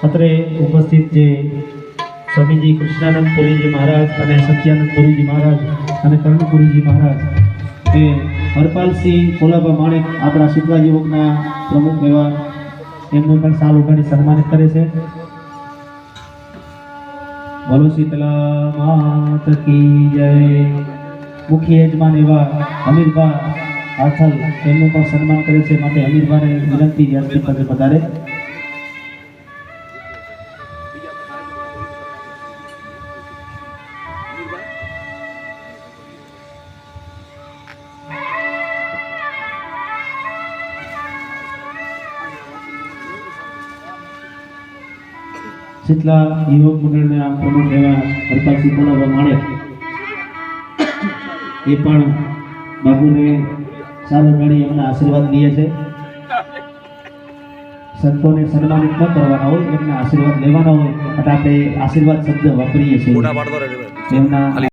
અત્રે ઉપસ્થિત જે સ્વામીજી કૃષ્ણાનંદ પુરીજી મહારાજ અને સત્યાનંદ પુરીજી મહારાજ અને કર્ણપુરીજી મહારાજ એ હરપાલસિંહ કોલાબા માણેક આપણા શીતલા યુવકના પ્રમુખ એવા એમનું પણ સાલ ઉગાડી સન્માનિત કરે છે. બોલો શીતલા માત કી જય. મુખ્ય યજમાન એવા અમીરભા આથલ એમનું પણ સન્માન કરે છે. માટે અમીરભાને વિનંતી વ્યાસપીઠ પાસે પધારે. શીતલા યુવક મંડળના પ્રમુખ એવા હરપાલસિંહ કોલાબા માણેક એ પણ બાબુને સાલ ઉગાડી એમના આશીર્વાદ લે છે. સંતોને સન્માનિત ન કરવાના હોય, એમના આશીર્વાદ લેવાના હોય એટલે આપણે આશીર્વાદ શબ્દ વાપરીએ છીએ. એમના